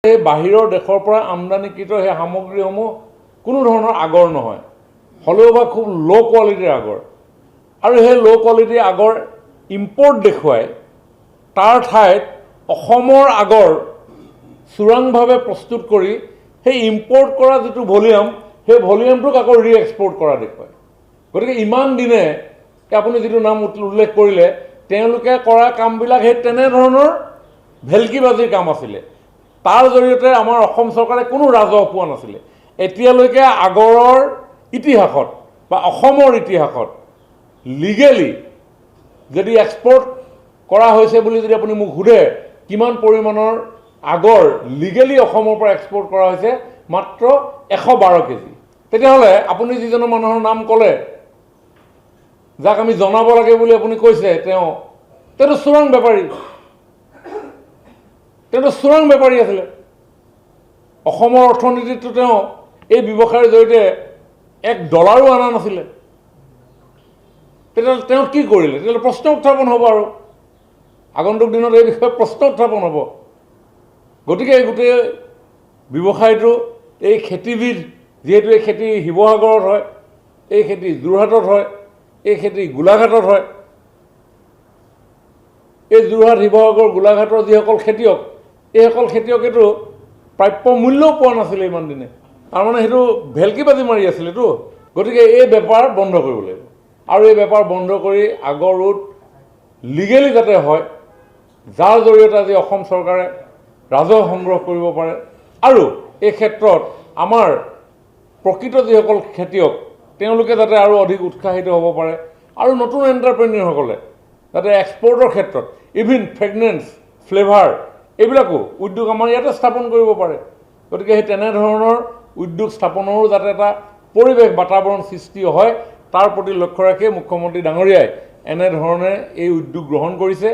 এই বাহিৰৰ দেশৰ পৰা আমদানিকৃত সেই সামগ্ৰীসমূহ কোনো ধৰণৰ আগৰ নহয়, হ'লেও বা খুব ল' কোৱালিটিৰ আগৰ, আৰু সেই ল' কোৱালিটিৰ আগৰ ইম্পৰ্ট দেখুৱাই তাৰ ঠাইত অসমৰ আগৰ চোৰাংভাৱে প্ৰস্তুত কৰি সেই ইম্পৰ্ট কৰা যিটো ভলিউম, সেই ভলিউমটোক আকৌ ৰি এক্সপৰ্ট কৰা দেখুৱায়। গতিকে ইমান দিনে আপুনি যিটো নাম উল্লেখ কৰিলে, তেওঁলোকে কৰা কামবিলাক সেই তেনেধৰণৰ ভেলকিবাজিৰ কাম আছিলে। তাৰ জৰিয়তে আমাৰ অসম চৰকাৰে কোনো ৰাজহ পোৱা নাছিলে। এতিয়ালৈকে আগৰৰ ইতিহাসত বা অসমৰ ইতিহাসত লিগেলি যদি এক্সপৰ্ট কৰা হৈছে বুলি যদি আপুনি মোক সোধে কিমান পৰিমাণৰ আগৰ লিগেলি অসমৰ পৰা এক্সপৰ্ট কৰা হৈছে, মাত্ৰ 112 কেজি। তেতিয়াহ'লে আপুনি যিজনৰ মানুহৰ নাম ক'লে, যাক আমি জনাব লাগে বুলি আপুনি কৈছে, তেওঁতো চোৰাং বেপাৰী, তেওঁতো চোৰাং বেপাৰী আছিলে। অসমৰ অৰ্থনীতিটো তেওঁ এই ব্যৱসায়ৰ জৰিয়তে $1 অনা নাছিলে। তেতিয়াহ'লে তেওঁ কি কৰিলে? তেতিয়াহ'লে প্ৰশ্ন উত্থাপন হ'ব, আৰু আগন্তুক দিনত এই বিষয়ে প্ৰশ্ন উত্থাপন হ'ব। গতিকে এই গোটেই ব্যৱসায়টো, এই খেতিবিধ, যিহেতু এই খেতি শিৱসাগৰত হয়, এই খেতি যোৰহাটত হয়, এই খেতি গোলাঘাটত হয়, এই যোৰহাট, শিৱসাগৰ, গোলাঘাটৰ যিসকল খেতিয়ক, এইসকল খেতিয়কেতো প্ৰাপ্য মূল্যও পোৱা নাছিলে ইমান দিনে, তাৰমানে সেইটো ভেলকিবাজি মাৰি আছিলেতো। গতিকে এই বেপাৰ বন্ধ কৰিব লাগিব, আৰু এই বেপাৰ বন্ধ কৰি আগৰ ৰোড লিগেলি যাতে হয়, যাৰ জৰিয়তে আজি অসম চৰকাৰে ৰাজহ সংগ্ৰহ কৰিব পাৰে, আৰু এই ক্ষেত্ৰত আমাৰ প্ৰকৃত যিসকল খেতিয়ক তেওঁলোকে যাতে আৰু অধিক উৎসাহিত হ'ব পাৰে, আৰু নতুন এণ্টাৰপ্ৰেনিয়ৰসকলে যাতে এক্সপৰ্টৰ ক্ষেত্ৰত ইভিন ফ্ৰেগনেন্স, ফ্লেভাৰ এইবিলাকো উদ্যোগ আমাৰ ইয়াতে স্থাপন কৰিব পাৰে। গতিকে সেই তেনেধৰণৰ উদ্যোগ স্থাপনৰো যাতে এটা পৰিৱেশ বাতাবৰণ সৃষ্টি হয়, তাৰ প্ৰতি লক্ষ্য ৰাখি মুখ্যমন্ত্ৰী ডাঙৰীয়াই এনেধৰণে এই উদ্যোগ গ্ৰহণ কৰিছে।